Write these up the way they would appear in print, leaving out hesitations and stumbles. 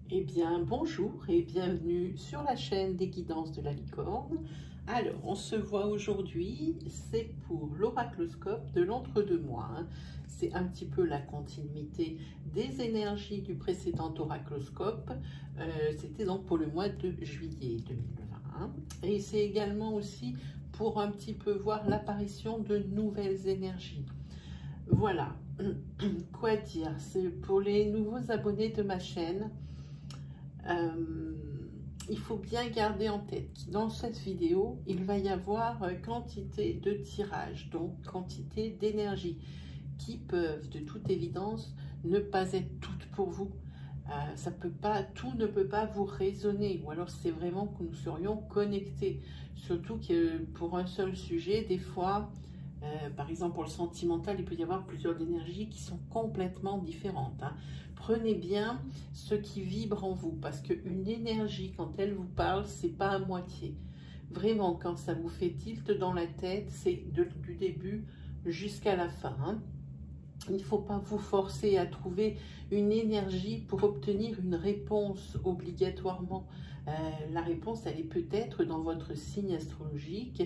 Eh bien, bonjour et bienvenue sur la chaîne des guidances de la licorne. Alors, on se voit aujourd'hui, c'est pour l'oracloscope de l'entre-deux-mois. C'est un petit peu la continuité des énergies du précédent oracloscope. C'était donc pour le mois de juillet 2020. Et c'est également aussi pour un petit peu voir l'apparition de nouvelles énergies. Voilà, quoi dire, c'est pour les nouveaux abonnés de ma chaîne. Il faut bien garder en tête que dans cette vidéo, il va y avoir quantité de tirages, donc quantité d'énergie, qui peuvent de toute évidence ne pas être toutes pour vous. Tout ne peut pas vous résonner, ou alors c'est vraiment que nous serions connectés. Surtout que pour un seul sujet, des fois, par exemple pour le sentimental, il peut y avoir plusieurs énergies qui sont complètement différentes. Prenez bien ce qui vibre en vous, parce qu'une énergie, quand elle vous parle, c'est pas à moitié. Vraiment, quand ça vous fait tilt dans la tête, c'est du début jusqu'à la fin. Il ne faut pas vous forcer à trouver une énergie pour obtenir une réponse obligatoirement. La réponse, elle est peut-être dans votre signe astrologique,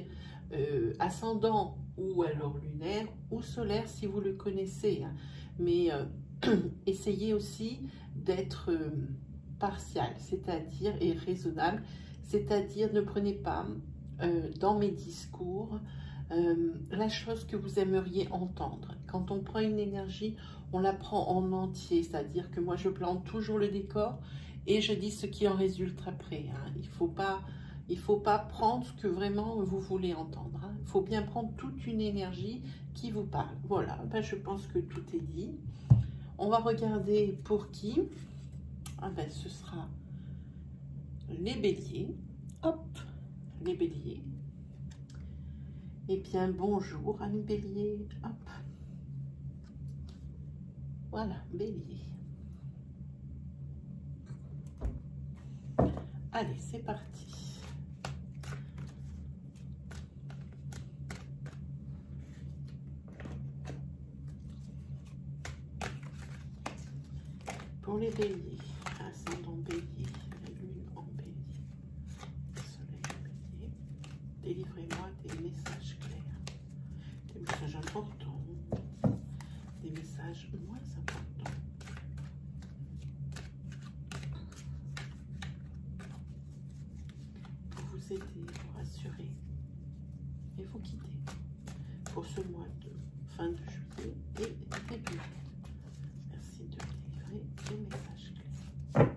ascendant ou alors lunaire ou solaire si vous le connaissez. Mais essayez aussi d'être partial, c'est-à-dire et raisonnable, c'est-à-dire ne prenez pas dans mes discours la chose que vous aimeriez entendre. Quand on prend une énergie, on la prend en entier, c'est-à-dire que moi je plante toujours le décor et je dis ce qui en résulte après. Il faut pas prendre ce que vraiment vous voulez entendre. Il faut bien prendre toute une énergie qui vous parle. Voilà, ben, je pense que tout est dit. On va regarder pour qui. Ce sera les béliers. Hop, les béliers. Eh bien, bonjour, amis bélier. Hop. Voilà, bélier. Allez, c'est parti. Pour les béliers, ascendant bélier, la lune en bélier, le soleil en bélier, délivrez-moi des messages clairs, des messages importants, des messages moins importants. Pour vous aider, vous rassurer et vous guider pour ce mois de fin de juillet et début août. Merci de délivrer des messages clairs.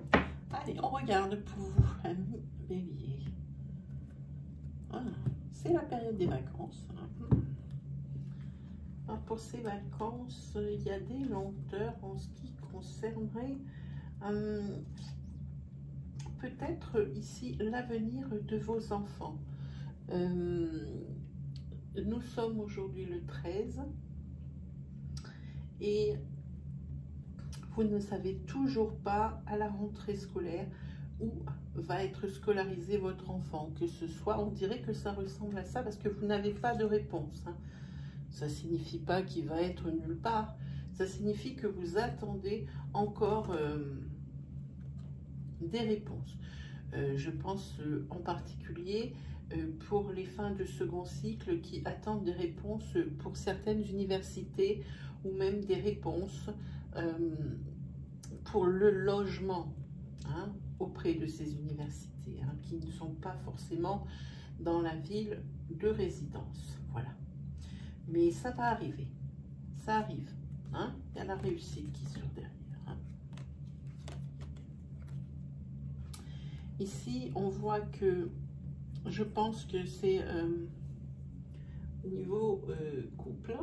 Allez, on regarde pour vous, amis bélier. Voilà, c'est la période des vacances. Alors pour ces vacances, il y a des lenteurs en ce qui concernerait peut-être ici l'avenir de vos enfants. Nous sommes aujourd'hui le 13 et vous ne savez toujours pas à la rentrée scolaire où va être scolarisé votre enfant. Que ce soit, on dirait que ça ressemble à ça parce que vous n'avez pas de réponse. Ça ne signifie pas qu'il va être nulle part. Ça signifie que vous attendez encore des réponses. Je pense en particulier pour les fins de second cycle qui attendent des réponses pour certaines universités ou même des réponses pour le logement auprès de ces universités qui ne sont pas forcément dans la ville de résidence. Voilà. Mais ça va arriver. Ça arrive. Il y a la réussite qui est sur derrière. Ici, on voit que je pense que c'est au niveau couple.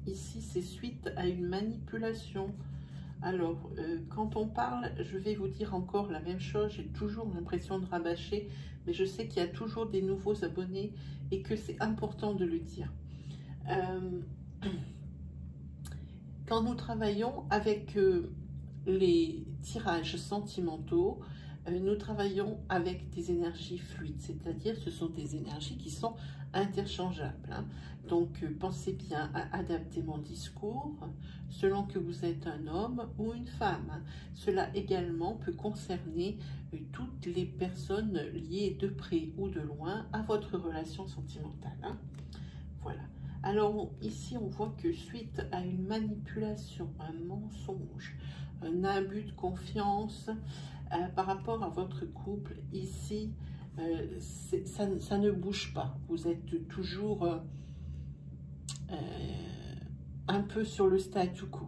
Ici, c'est suite à une manipulation. Alors, quand on parle, je vais vous dire encore la même chose. J'ai toujours l'impression de rabâcher, mais je sais qu'il y a toujours des nouveaux abonnés et que c'est important de le dire. Quand nous travaillons avec les tirages sentimentaux, nous travaillons avec des énergies fluides, c'est-à-dire ce sont des énergies qui sont interchangeables. Hein. Donc, pensez bien à adapter mon discours selon que vous êtes un homme ou une femme. Cela également peut concerner toutes les personnes liées de près ou de loin à votre relation sentimentale. Hein. Voilà. Alors ici, on voit que suite à une manipulation, un mensonge, un abus de confiance par rapport à votre couple, ici, ça ne bouge pas. Vous êtes toujours un peu sur le statu quo.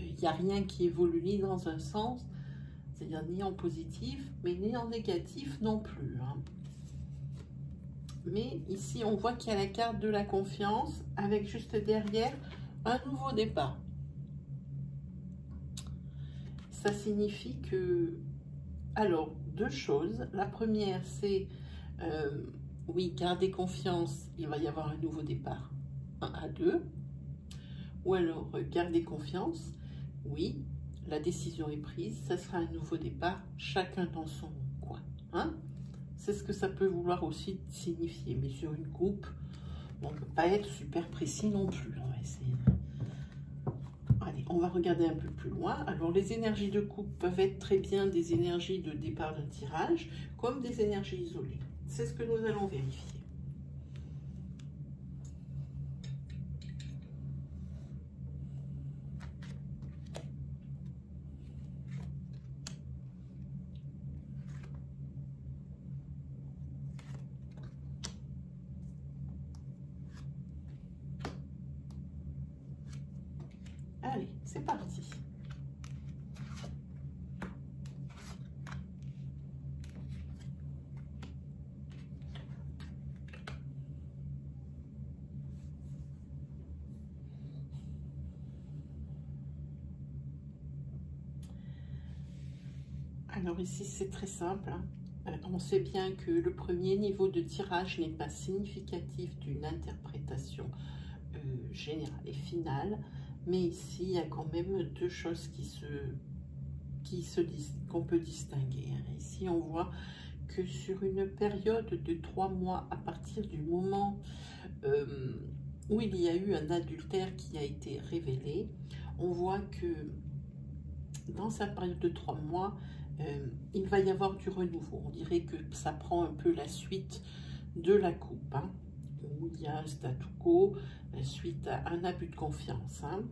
Il n'y a rien qui évolue ni dans un sens, c'est-à-dire ni en positif, mais ni en négatif non plus. Hein. Mais ici, on voit qu'il y a la carte de la confiance avec juste derrière un nouveau départ. Ça signifie que... Alors, deux choses. La première, c'est... oui, gardez confiance, il va y avoir un nouveau départ. 1 à 2. Ou alors, gardez confiance, oui, la décision est prise, ça sera un nouveau départ, chacun dans son coin. Hein? C'est ce que ça peut vouloir aussi signifier. Mais sur une coupe, on ne peut pas être super précis non plus. On va essayer. Allez, on va regarder un peu plus loin. Alors, les énergies de coupe peuvent être très bien des énergies de départ d'un tirage, comme des énergies isolées. C'est ce que nous allons vérifier. Allez, c'est parti. Alors ici, c'est très simple. Hein. On sait bien que le premier niveau de tirage n'est pas significatif d'une interprétation générale et finale. Mais ici, il y a quand même deux choses qu'on peut distinguer. Ici, on voit que sur une période de 3 mois, à partir du moment où il y a eu un adultère qui a été révélé, on voit que dans cette période de 3 mois, il va y avoir du renouveau. On dirait que ça prend un peu la suite de la coupe, hein, où il y a un statu quo suite à un abus de confiance. Hein.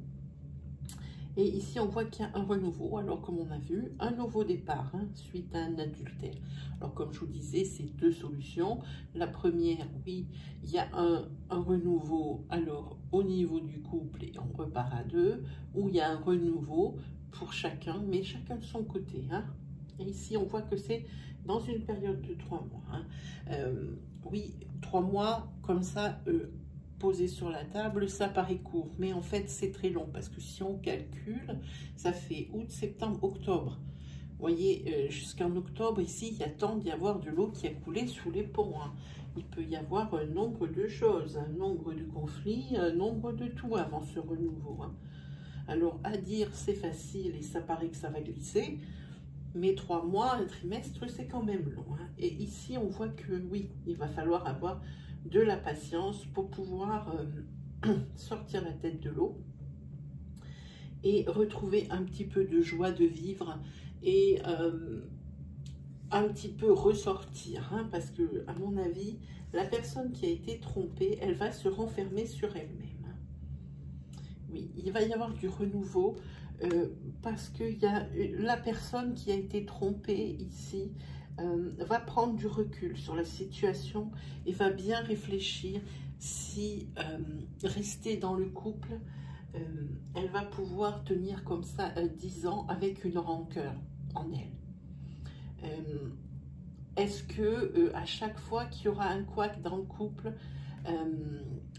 Et ici, on voit qu'il y a un renouveau. Alors, comme on a vu, un nouveau départ hein, suite à un adultère. Alors, comme je vous disais, c'est deux solutions. La première, oui, il y a un renouveau alors au niveau du couple et on repart à 2. Ou il y a un renouveau pour chacun, mais chacun de son côté. Hein. Et ici, on voit que c'est dans une période de 3 mois. Hein. Oui, 3 mois, comme ça... posé sur la table, ça paraît court, mais en fait c'est très long parce que si on calcule, ça fait août, septembre, octobre. Vous voyez, jusqu'en octobre, ici, il y a temps d'y avoir de l'eau qui a coulé sous les ponts. Hein. Il peut y avoir un nombre de choses, un nombre de conflits, un nombre de tout avant ce renouveau. Hein. Alors, à dire, c'est facile et ça paraît que ça va glisser, mais 3 mois, un trimestre, c'est quand même long. Hein. Et ici, on voit que oui, il va falloir avoir de la patience pour pouvoir sortir la tête de l'eau et retrouver un petit peu de joie de vivre et un petit peu ressortir, hein, parce que à mon avis, la personne qui a été trompée, elle va se renfermer sur elle-même. Oui, il va y avoir du renouveau parce qu'il y a la personne qui a été trompée ici, va prendre du recul sur la situation et va bien réfléchir si rester dans le couple, elle va pouvoir tenir comme ça 10 ans avec une rancœur en elle. Est-ce que à chaque fois qu'il y aura un couac dans le couple,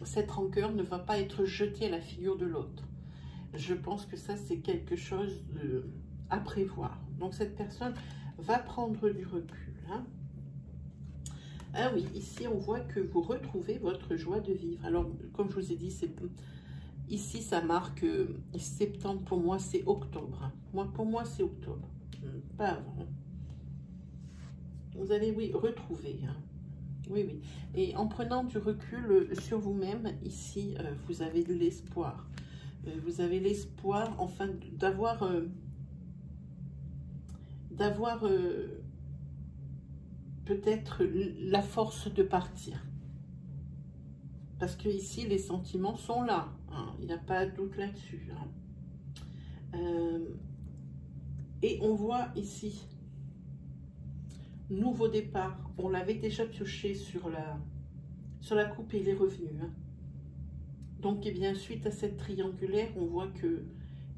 cette rancœur ne va pas être jetée à la figure de l'autre? Je pense que ça, c'est quelque chose à prévoir. Donc, cette personne va prendre du recul. Hein. Ah oui, ici, on voit que vous retrouvez votre joie de vivre. Alors, comme je vous ai dit, ici, ça marque septembre. Pour moi, c'est octobre. Hein. Pour moi, c'est octobre. Pas avant. Vous allez, oui, retrouver. Hein. Oui, oui. Et en prenant du recul sur vous-même, ici, vous avez de l'espoir. Vous avez l'espoir, enfin, d'avoir peut-être la force de partir. Parce que ici, les sentiments sont là. Hein, il n'y a pas de doute là-dessus. Hein. Et on voit ici, nouveau départ. On l'avait déjà pioché sur la coupe et il est revenu. Hein. Donc, eh bien, suite à cette triangulaire, on voit que,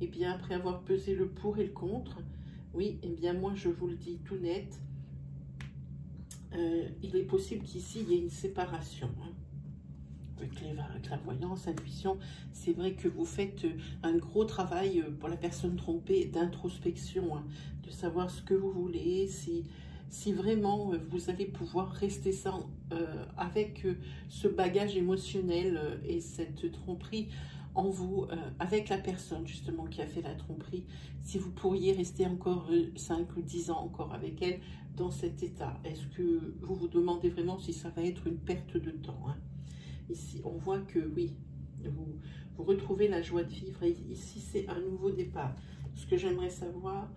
eh bien, après avoir pesé le pour et le contre, oui, eh bien, moi, je vous le dis tout net, il est possible qu'ici, il y ait une séparation. Hein. Avec la clairvoyance, intuition, c'est vrai que vous faites un gros travail pour la personne trompée d'introspection, hein, de savoir ce que vous voulez, si vraiment vous allez pouvoir rester sans, avec ce bagage émotionnel et cette tromperie en vous, avec la personne justement qui a fait la tromperie, si vous pourriez rester encore 5 ou 10 ans encore avec elle dans cet état. Est-ce que vous vous demandez vraiment si ça va être une perte de temps, hein? Ici, on voit que oui, vous retrouvez la joie de vivre. Et ici, c'est un nouveau départ. Ce que j'aimerais savoir,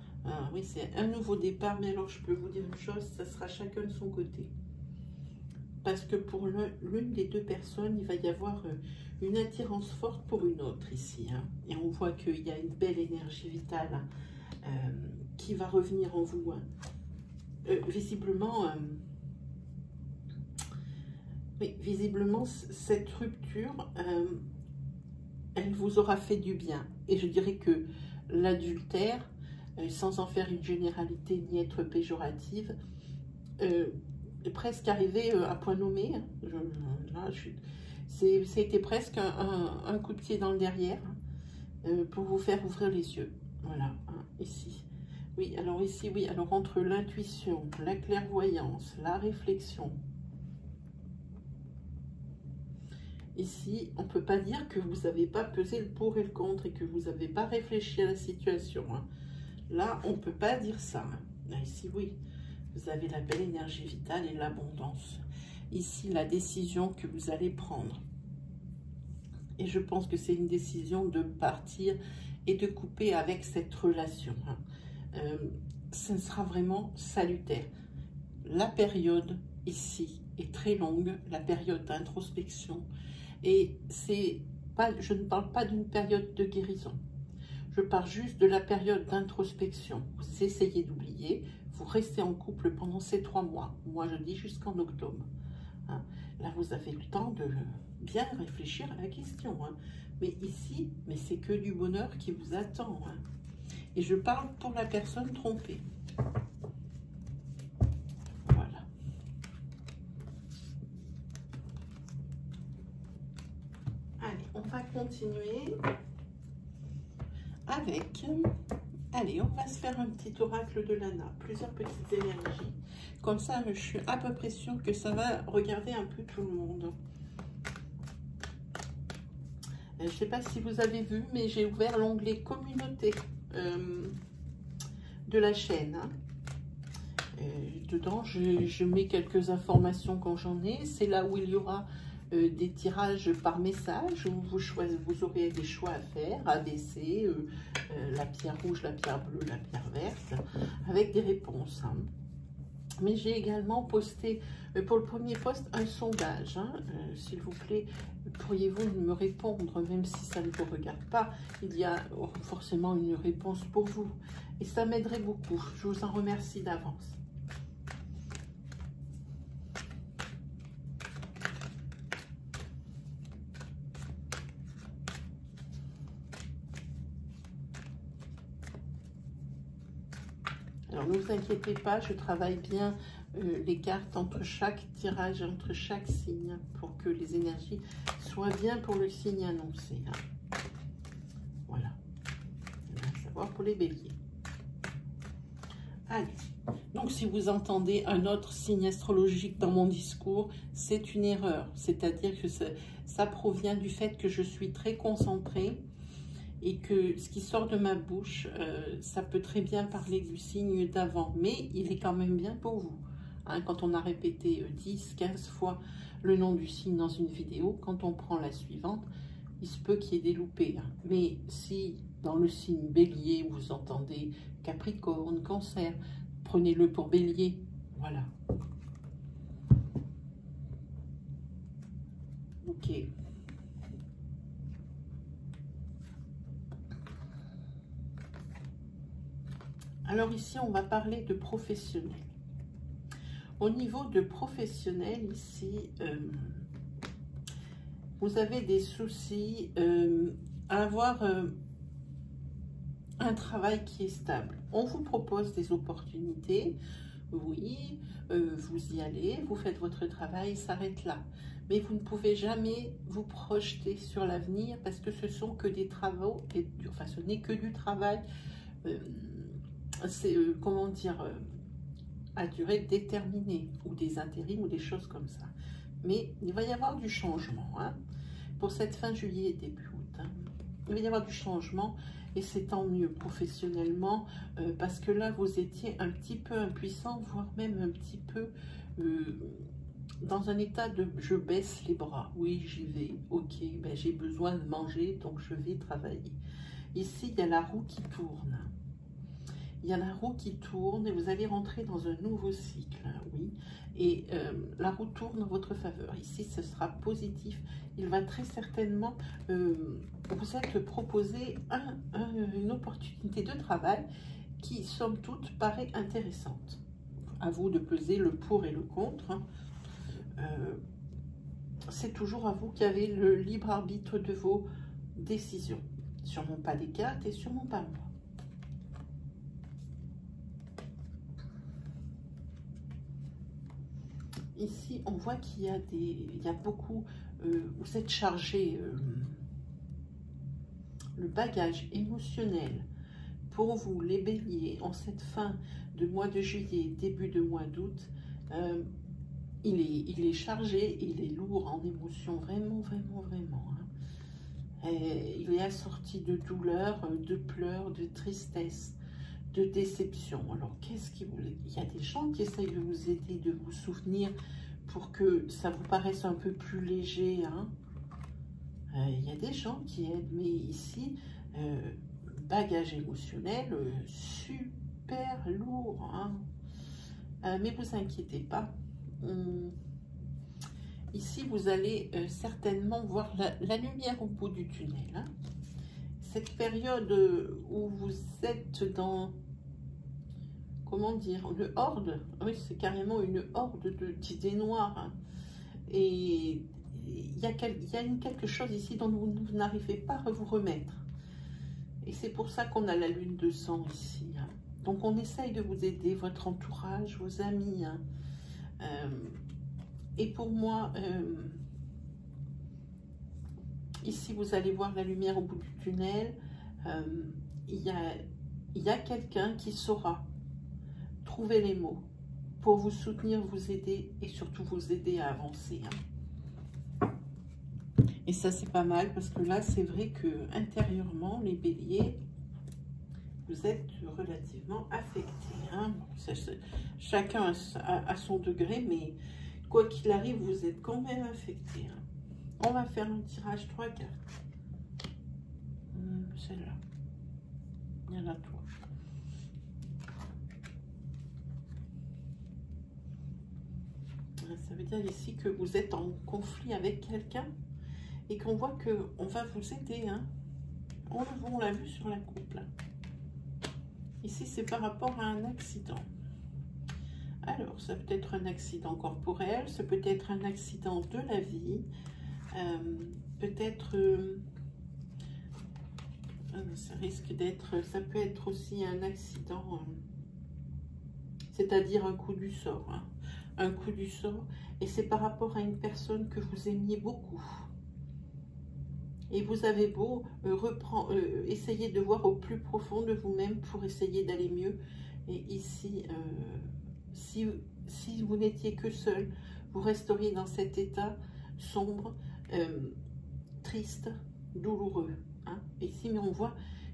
oui, c'est un nouveau départ. Mais alors, je peux vous dire une chose, ça sera chacun de son côté. Parce que pour l'une des deux personnes, il va y avoir une attirance forte pour une autre ici. Hein. Et on voit qu'il y a une belle énergie vitale qui va revenir en vous. Hein. Visiblement... oui, visiblement, cette rupture, elle vous aura fait du bien. Et je dirais que l'adultère, sans en faire une généralité ni être péjorative, est presque arrivé à point nommé. C'était presque un coup de pied dans le derrière pour vous faire ouvrir les yeux. Voilà, hein, ici. Oui, alors ici, oui, alors entre l'intuition, la clairvoyance, la réflexion, ici, on ne peut pas dire que vous n'avez pas pesé le pour et le contre et que vous n'avez pas réfléchi à la situation. Hein. Là, on ne peut pas dire ça. Hein. Là, ici, oui, vous avez la belle énergie vitale et l'abondance. Ici, la décision que vous allez prendre. Et je pense que c'est une décision de partir et de couper avec cette relation. Hein. Ce sera vraiment salutaire. La période ici est très longue, la période d'introspection. Et je ne parle pas d'une période de guérison. Je parle juste de la période d'introspection. Vous essayez d'oublier, vous restez en couple pendant ces 3 mois. Moi, je dis jusqu'en octobre. Hein. Là, vous avez le temps de bien réfléchir à la question. Hein. Mais ici, c'est que du bonheur qui vous attend. Hein. Et je parle pour la personne trompée. On va continuer avec, allez, on va se faire un petit oracle de Lana, plusieurs petites énergies. Comme ça, je suis à peu près sûre que ça va regarder un peu tout le monde. Je ne sais pas si vous avez vu, mais j'ai ouvert l'onglet communauté de la chaîne. Hein. Dedans, je mets quelques informations quand j'en ai. C'est là où il y aura des tirages par message où vous aurez des choix à faire, ABC, la pierre rouge, la pierre bleue, la pierre verte, avec des réponses. Hein. Mais j'ai également posté pour le premier post un sondage. Hein. S'il vous plaît, pourriez-vous me répondre, même si ça ne vous regarde pas, il y a forcément une réponse pour vous. Et ça m'aiderait beaucoup. Je vous en remercie d'avance. Alors, ne vous inquiétez pas, je travaille bien les cartes entre chaque tirage, entre chaque signe, pour que les énergies soient bien pour le signe annoncé. Hein. Voilà. À savoir pour les béliers. Allez. Donc, si vous entendez un autre signe astrologique dans mon discours, c'est une erreur. C'est-à-dire que ça provient du fait que je suis très concentrée et que ce qui sort de ma bouche, ça peut très bien parler du signe d'avant, mais il est quand même bien pour vous. Hein, quand on a répété 10, 15 fois le nom du signe dans une vidéo, quand on prend la suivante, il se peut qu'il y ait des loupés. Hein. Mais si dans le signe Bélier, vous entendez Capricorne, Cancer, prenez-le pour Bélier. Voilà. Ok. Alors ici, on va parler de professionnel. Au niveau de professionnel, ici, vous avez des soucis à avoir un travail qui est stable. On vous propose des opportunités, oui, vous y allez, vous faites votre travail, il s'arrête là. Mais vous ne pouvez jamais vous projeter sur l'avenir parce que ce sont que des travaux, enfin ce n'est que du travail, c'est comment dire, à durée déterminée, ou des intérims ou des choses comme ça. Mais il va y avoir du changement, hein, pour cette fin juillet et début août. Hein. Il va y avoir du changement et c'est tant mieux professionnellement parce que là vous étiez un petit peu impuissant, voire même un petit peu dans un état de je baisse les bras. Oui, j'y vais, ok, ben, j'ai besoin de manger donc je vais travailler. Ici il y a la roue qui tourne. Il y a la roue qui tourne et vous allez rentrer dans un nouveau cycle, hein, oui. Et la roue tourne en votre faveur. Ici, ce sera positif. Il va très certainement vous être proposé une opportunité de travail qui, somme toute, paraît intéressante. À vous de peser le pour et le contre. Hein. C'est toujours à vous qui avez le libre arbitre de vos décisions. Sûrement pas des cartes et sûrement pas moi. Ici, on voit qu'il y a beaucoup, vous êtes chargé, le bagage émotionnel pour vous, les béliers, en cette fin de mois de juillet, début de mois d'août, il est chargé, il est lourd en émotions, vraiment, vraiment, vraiment. Hein. Il est assorti de douleur, de pleurs, de tristesse, de déception. Alors, qu'est-ce qui vous... Il y a des gens qui essayent de vous aider, de vous souvenir pour que ça vous paraisse un peu plus léger. Hein. Il y a des gens qui aident, mais ici, bagage émotionnel super lourd. Hein. Mais vous inquiétez pas. Ici, vous allez certainement voir la lumière au bout du tunnel. Hein. Cette période où vous êtes dans... Comment dire, le horde, oui, c'est carrément une horde d'idées noires. Hein. Et il y a quelque chose ici dont vous n'arrivez pas à vous remettre. Et c'est pour ça qu'on a la lune de sang ici. Hein. Donc on essaye de vous aider, votre entourage, vos amis. Hein. Et pour moi, ici vous allez voir la lumière au bout du tunnel. Il y a quelqu'un qui saura trouver les mots pour vous soutenir, vous aider et surtout vous aider à avancer. Hein. Et ça, c'est pas mal parce que là, c'est vrai que intérieurement, les béliers, vous êtes relativement affectés. Hein. Chacun à son degré, mais quoi qu'il arrive, vous êtes quand même affectés. Hein. On va faire un tirage 3 cartes. Celle-là. Il y en a 3. Ça veut dire ici que vous êtes en conflit avec quelqu'un et qu'on voit qu'on va vous aider. Hein. On l'a vu sur la coupe. Là. Ici, c'est par rapport à un accident. Alors, ça peut être un accident corporel, ça peut être un accident de la vie, peut-être... ça risque d'être... Ça peut être aussi un accident, c'est-à-dire un coup du sort. Hein. Un coup du sort, et c'est par rapport à une personne que vous aimiez beaucoup. Et vous avez beau essayer de voir au plus profond de vous-même pour essayer d'aller mieux. Et ici, si vous n'étiez que seul, vous resteriez dans cet état sombre, triste, douloureux. Hein. Ici, mais on voit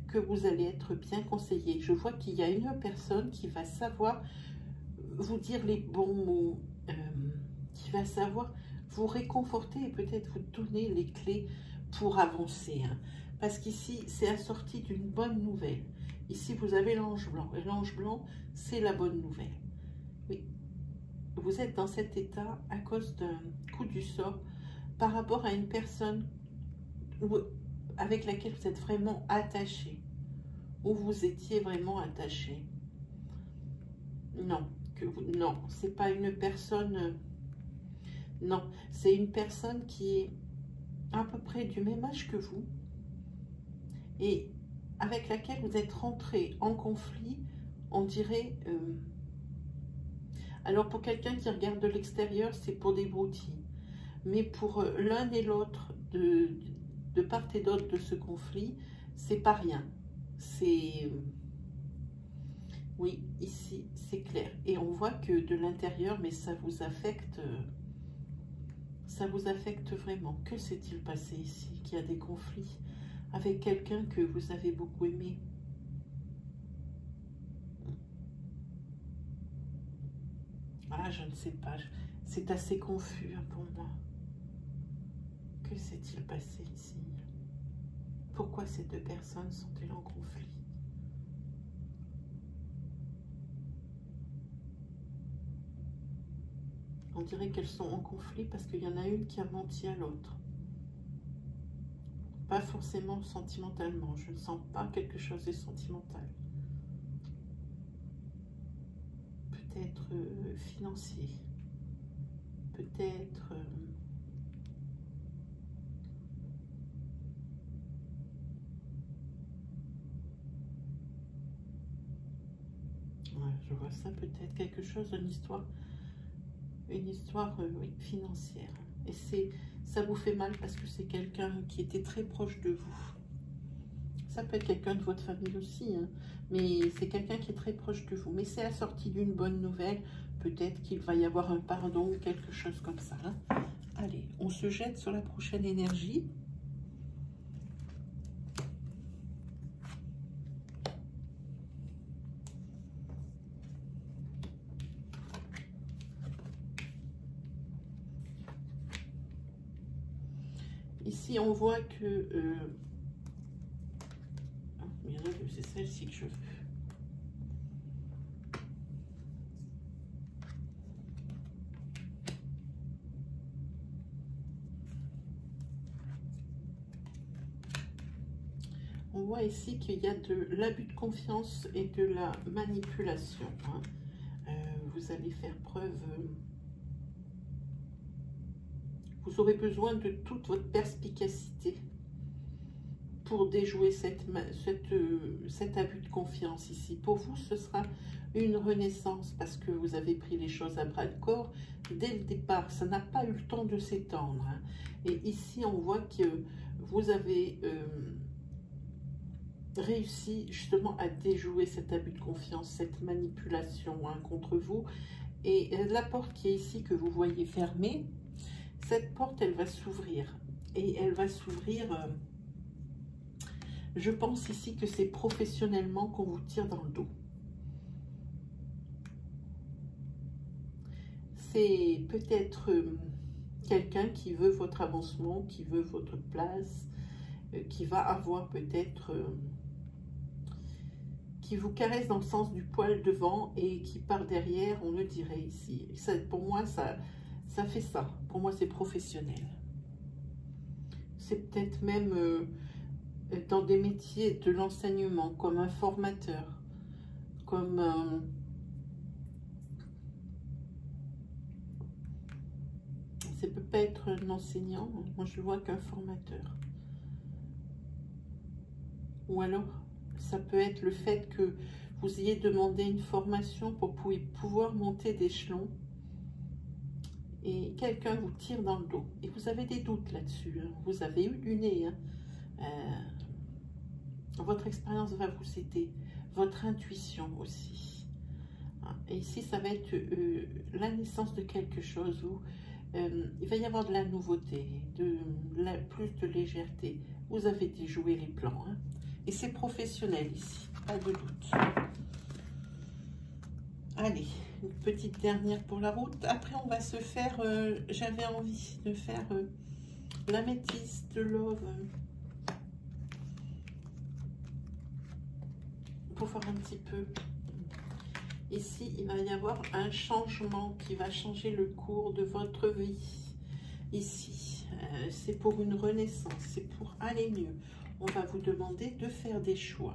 que vous allez être bien conseillé. Je vois qu'il y a une personne qui va savoir vous dire les bons mots, qui va savoir vous réconforter et peut-être vous donner les clés pour avancer. Hein. Parce qu'ici, c'est assorti d'une bonne nouvelle. Ici, vous avez l'ange blanc. Et l'ange blanc, c'est la bonne nouvelle. Oui, vous êtes dans cet état à cause d'un coup du sort par rapport à une personne avec laquelle vous êtes vraiment attaché. Ou vous étiez vraiment attaché. Non, non, c'est pas une personne... non, c'est une personne qui est à peu près du même âge que vous et avec laquelle vous êtes rentré en conflit, on dirait... alors pour quelqu'un qui regarde de l'extérieur, c'est pour des broutilles. Mais pour l'un et l'autre, de part et d'autre de ce conflit, c'est pas rien. C'est... oui, ici, c'est clair. Et on voit que de l'intérieur, mais ça vous affecte vraiment. Que s'est-il passé ici? Qu'il y a des conflits avec quelqu'un que vous avez beaucoup aimé. Ah, je ne sais pas. C'est assez confus hein, pour moi. Que s'est-il passé ici? Pourquoi ces deux personnes sont-elles en conflit? On dirait qu'elles sont en conflit parce qu'il y en a une qui a menti à l'autre. Pas forcément sentimentalement. Je ne sens pas quelque chose de sentimental. Peut-être financier. Peut-être... ouais, je vois ça peut-être. Quelque chose, une histoire oui, financière. Et ça vous fait mal parce que c'est quelqu'un qui était très proche de vous. Ça peut être quelqu'un de votre famille aussi, hein, mais c'est quelqu'un qui est très proche de vous. Mais c'est assorti d'une bonne nouvelle. Peut-être qu'il va y avoir un pardon ou quelque chose comme ça. Hein. Allez, on se jette sur la prochaine énergie. Ici, on voit que... c'est celle-ci que je veux. On voit ici qu'il y a de l'abus de confiance et de la manipulation. Hein. Vous allez faire preuve... vous aurez besoin de toute votre perspicacité pour déjouer cet abus de confiance ici. Pour vous, ce sera une renaissance parce que vous avez pris les choses à bras le corps dès le départ. Ça n'a pas eu le temps de s'étendre. Hein. Et ici, on voit que vous avez réussi justement à déjouer cet abus de confiance, cette manipulation hein, contre vous. Et la porte qui est ici, que vous voyez fermée, cette porte, elle va s'ouvrir. Et elle va s'ouvrir... je pense ici que c'est professionnellement qu'on vous tire dans le dos. C'est peut-être quelqu'un qui veut votre avancement, qui veut votre place, qui va avoir peut-être... qui vous caresse dans le sens du poil devant et qui par derrière, on le dirait ici. Ça, pour moi, ça fait ça. Pour moi, c'est professionnel. C'est peut-être même... dans des métiers de l'enseignement, comme un formateur, comme ça peut pas être un enseignant, moi je vois qu'un formateur. Ou alors, ça peut être le fait que vous ayez demandé une formation pour pouvoir monter d'échelon et quelqu'un vous tire dans le dos. Et vous avez des doutes là-dessus, hein. Vous avez eu du nez, hein. Votre expérience va vous aider, votre intuition aussi. Et ici, ça va être la naissance de quelque chose où il va y avoir de la nouveauté, plus de légèreté. Vous avez déjoué les plans. Hein. Et c'est professionnel ici, pas de doute. Allez, une petite dernière pour la route. Après, on va se faire, j'avais envie de faire l'améthyste love. Pour voir un petit peu. Ici, il va y avoir un changement qui va changer le cours de votre vie. Ici, c'est pour une renaissance, c'est pour aller mieux. On va vous demander de faire des choix.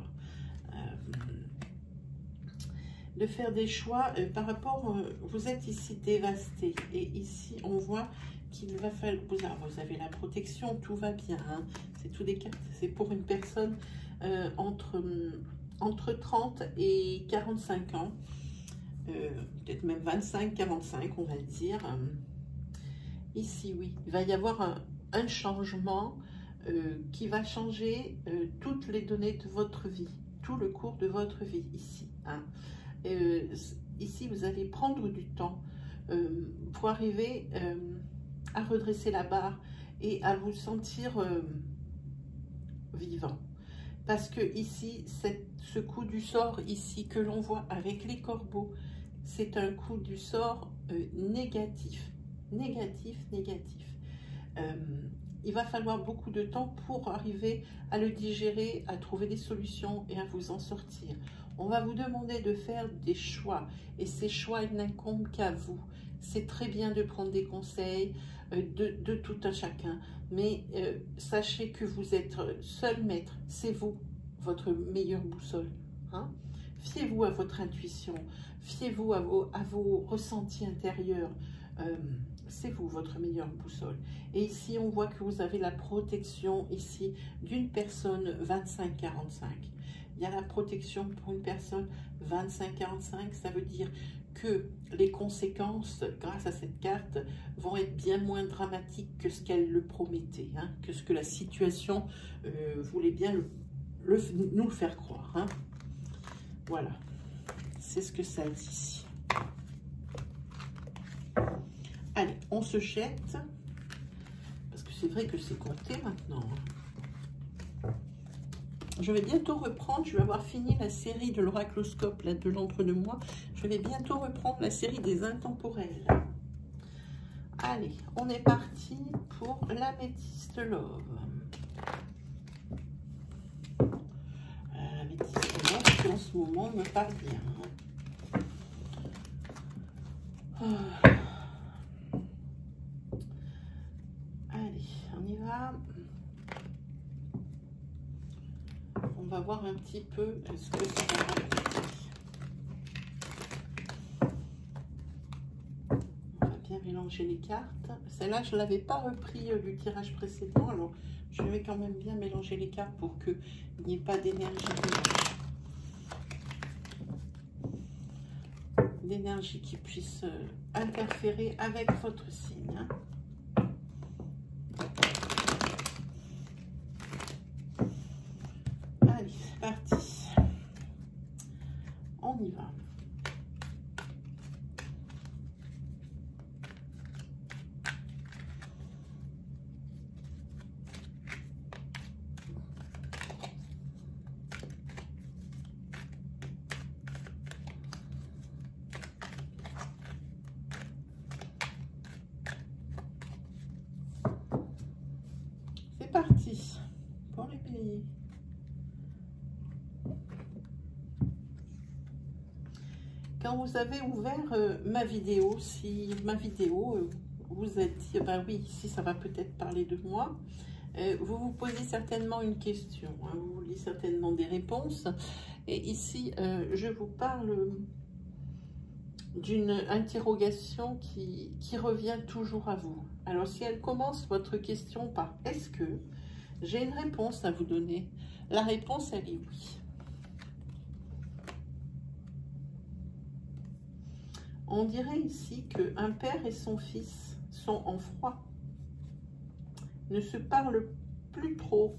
Par rapport, vous êtes ici dévasté. Et ici, on voit qu'il va falloir, vous avez la protection, tout va bien. Hein, c'est tout des cartes, c'est pour une personne entre 30 et 45 ans. Peut-être même 25-45, on va dire. Ici, oui, il va y avoir un changement qui va changer toutes les données de votre vie, tout le cours de votre vie, ici. Hein. Ici, vous allez prendre du temps pour arriver à redresser la barre et à vous sentir vivant. Parce que ici, ce coup du sort ici que l'on voit avec les corbeaux, c'est un coup du sort négatif. Négatif. Il va falloir beaucoup de temps pour arriver à le digérer, à trouver des solutions et à vous en sortir. On va vous demander de faire des choix et ces choix, ils n'incombent qu'à vous. C'est très bien de prendre des conseils de tout un chacun, mais sachez que vous êtes seul maître, c'est vous, votre meilleure boussole. Hein? Fiez-vous à votre intuition, fiez-vous à vos ressentis intérieurs. C'est vous, votre meilleure boussole. Et ici, on voit que vous avez la protection ici d'une personne 25-45. Il y a la protection pour une personne 25-45. Ça veut dire que les conséquences, grâce à cette carte, vont être bien moins dramatiques que ce qu'elle le promettait, hein, que ce que la situation voulait bien nous le faire croire. Hein. Voilà, c'est ce que ça dit. Allez, on se jette, parce que c'est vrai que c'est compté maintenant. Je vais bientôt reprendre, je vais avoir fini la série de l'oracloscope, là, de l'entre-deux-mois. Je vais bientôt reprendre la série des intemporels. Allez, on est parti pour l'améthyste love. L'améthyste love qui en ce moment me parle bien. Allez, on y va. On va voir un petit peu ce que ça va rapporter. On va bien mélanger les cartes. Celle-là, je ne l'avais pas repris du tirage précédent. Alors, je vais quand même bien mélanger les cartes pour qu'il n'y ait pas d'énergie qui puisse interférer avec votre signe. Hein. Allez, c'est parti. On y va. C'est parti pour les béliers. Quand vous avez ouvert ma vidéo, si ma vidéo vous a dit, bah oui, ici ça va peut-être parler de moi, vous vous posez certainement une question, hein, vous voulez certainement des réponses. Et ici, je vous parle d'une interrogation qui revient toujours à vous. Alors, si elle commence votre question par « Est-ce que ?» j'ai une réponse à vous donner. La réponse, elle est oui. On dirait ici qu'un père et son fils sont en froid, ne se parlent plus trop.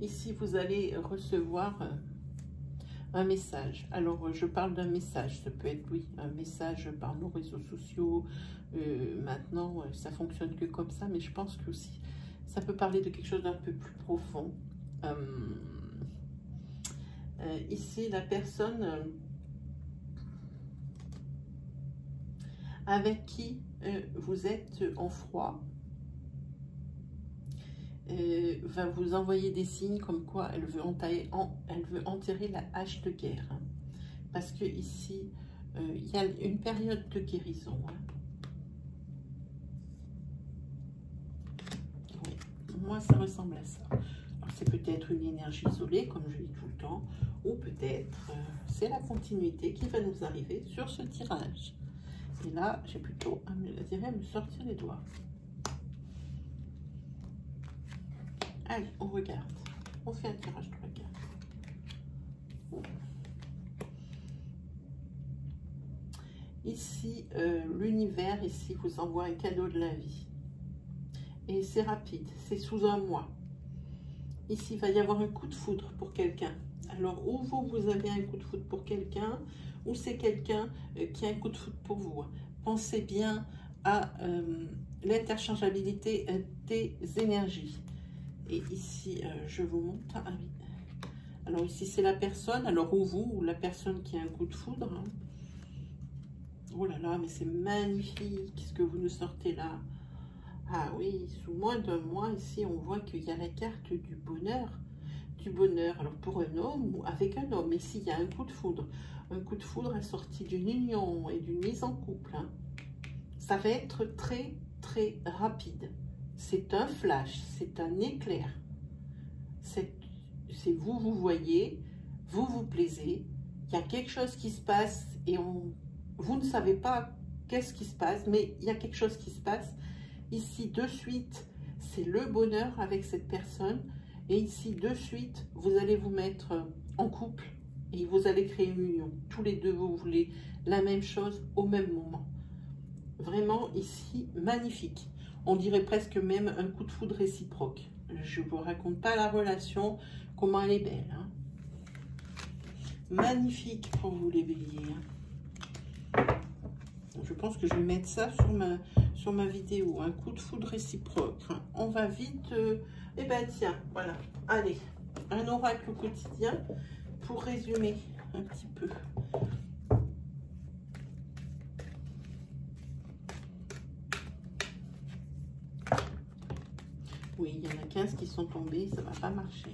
Ici, vous allez recevoir un message. Alors, je parle d'un message. Ça peut être, oui, un message par nos réseaux sociaux. Maintenant, ça fonctionne que comme ça, mais je pense que aussi, ça peut parler de quelque chose d'un peu plus profond. Ici, la personne avec qui vous êtes en froid va vous envoyer des signes comme quoi elle veut enterrer la hache de guerre. Hein. Parce que ici, il y a une période de guérison. Hein. Oui, moi, ça ressemble à ça. C'est peut-être une énergie isolée, comme je dis tout le temps, ou peut-être c'est la continuité qui va nous arriver sur ce tirage. Et là, j'ai plutôt intérêt à me sortir les doigts. Allez, on regarde. On fait un tirage de regard. Bon. Ici, l'univers, ici, vous envoie un cadeau de la vie. Et c'est rapide, c'est sous un mois. Ici, il va y avoir un coup de foudre pour quelqu'un. Alors, ou vous avez un coup de foudre pour quelqu'un, ou c'est quelqu'un qui a un coup de foudre pour vous. Pensez bien à l'interchangeabilité des énergies. Et ici, je vous montre. Ah oui. Alors ici, c'est la personne. Alors, ou la personne qui a un coup de foudre. Hein. Oh là là, mais c'est magnifique ce que vous nous sortez là. Ah oui, sous moins d'un mois, ici, on voit qu'il y a la carte du bonheur. Du bonheur, alors pour un homme ou avec un homme. Ici, il y a un coup de foudre. Un coup de foudre assorti d'une union et d'une mise en couple. Hein. Ça va être très, très rapide. C'est un flash, c'est un éclair. C'est vous, vous voyez, vous vous plaisez. Il y a quelque chose qui se passe et vous ne savez pas qu'est-ce qui se passe, mais il y a quelque chose qui se passe. Ici, de suite, c'est le bonheur avec cette personne. Et ici, de suite, vous allez vous mettre en couple et vous allez créer une union. Tous les deux, vous voulez la même chose au même moment. Vraiment, ici, magnifique. On dirait presque même un coup de foudre réciproque. Je ne vous raconte pas la relation, comment elle est belle. Hein. Magnifique pour vous, les béliers. Hein. Je pense que je vais mettre ça sur ma vidéo. Un coup de foudre réciproque. Hein. On va vite... Eh bien, tiens, voilà. Allez, un oracle au quotidien pour résumer un petit peu. Oui, il y en a 15 qui sont tombés, ça ne va pas marcher.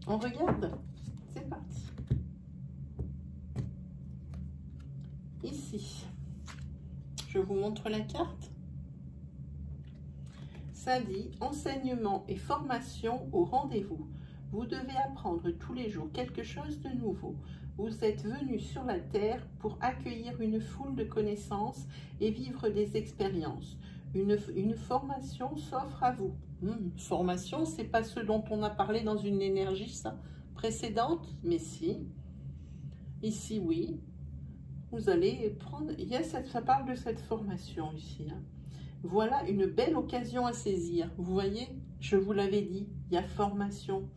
On regarde. C'est parti. Ici, je vous montre la carte. Ça dit enseignement et formation au rendez-vous. Vous devez apprendre tous les jours quelque chose de nouveau. Vous êtes venu sur la terre pour accueillir une foule de connaissances et vivre des expériences. Une formation s'offre à vous. Formation, c'est pas ce dont on a parlé dans une énergie ça, précédente, mais si. Ici, oui. Vous allez prendre... ça parle de cette formation ici. Hein. Voilà une belle occasion à saisir. Vous voyez, je vous l'avais dit, il y a formation.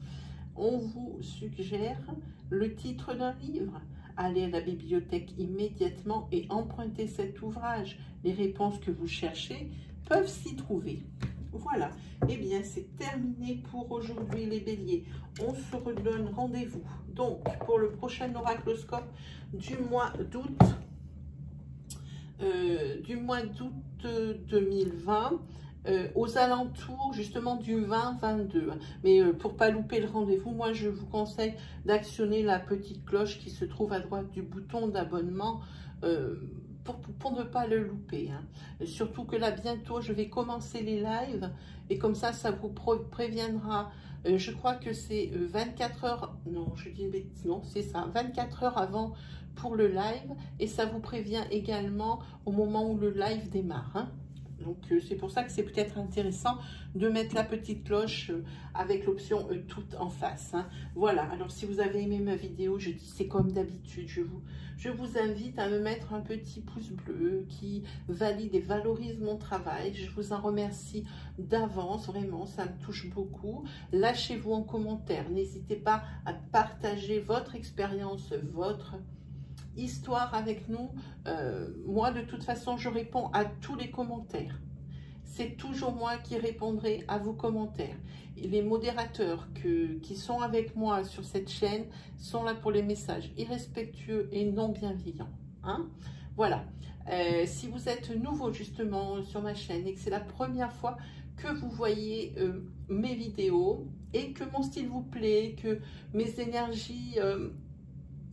On vous suggère le titre d'un livre. Allez à la bibliothèque immédiatement et empruntez cet ouvrage. Les réponses que vous cherchez peuvent s'y trouver. Voilà. Eh bien, c'est terminé pour aujourd'hui, les béliers. On se redonne rendez-vous. Donc, pour le prochain oracloscope du mois d'août 2020, aux alentours justement du 20-22. Mais pour pas louper le rendez-vous, moi je vous conseille d'actionner la petite cloche qui se trouve à droite du bouton d'abonnement pour ne pas le louper. Hein. Surtout que là bientôt je vais commencer les lives et comme ça vous préviendra. Je crois que c'est 24 heures, non je dis une bêtise, non c'est ça, 24 heures avant pour le live et ça vous prévient également au moment où le live démarre. Hein. Donc, c'est pour ça que c'est peut-être intéressant de mettre la petite cloche avec l'option toute en face. Hein. Voilà, alors si vous avez aimé ma vidéo, je dis c'est comme d'habitude, je vous invite à me mettre un petit pouce bleu qui valide et valorise mon travail. Je vous en remercie d'avance, vraiment, ça me touche beaucoup. Lâchez-vous en commentaire, n'hésitez pas à partager votre expérience, votre histoire avec nous. Moi, de toute façon, je réponds à tous les commentaires. C'est toujours moi qui répondrai à vos commentaires. Et les modérateurs qui sont avec moi sur cette chaîne sont là pour les messages irrespectueux et non bienveillants. Hein? Voilà. Si vous êtes nouveau justement sur ma chaîne et que c'est la première fois que vous voyez mes vidéos et que mon style vous plaît, que mes énergies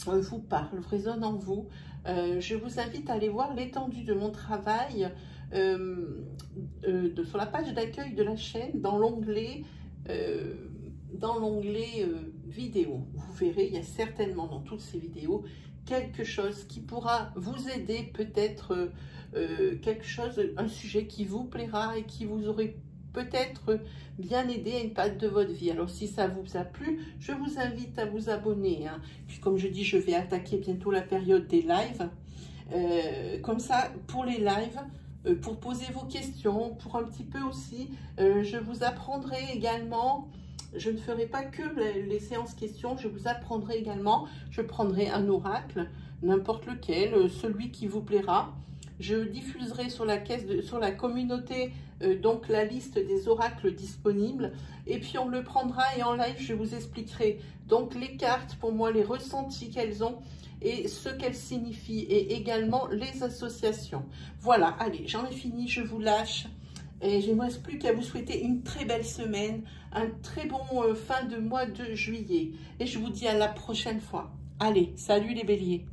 vous parlent, résonnent en vous, je vous invite à aller voir l'étendue de mon travail sur la page d'accueil de la chaîne dans l'onglet vidéo. Vous verrez, il y a certainement dans toutes ces vidéos quelque chose qui pourra vous aider, peut-être quelque chose, un sujet qui vous plaira et qui vous aurait peut-être bien aidé à une période de votre vie. Alors si ça vous a plu, je vous invite à vous abonner. Hein. Puis comme je dis, je vais attaquer bientôt la période des lives. Comme ça, pour les lives, pour poser vos questions, pour un petit peu aussi, je vous apprendrai également, je ne ferai pas que les séances questions, je vous apprendrai également, je prendrai un oracle, n'importe lequel, celui qui vous plaira. Je diffuserai sur la communauté donc la liste des oracles disponibles et puis on le prendra et en live je vous expliquerai donc les cartes pour moi, les ressentis qu'elles ont et ce qu'elles signifient et également les associations. Voilà, allez, j'en ai fini, je vous lâche et il ne me reste plus qu'à vous souhaiter une très belle semaine, un très bon fin de mois de juillet et je vous dis à la prochaine fois. Allez, salut les béliers.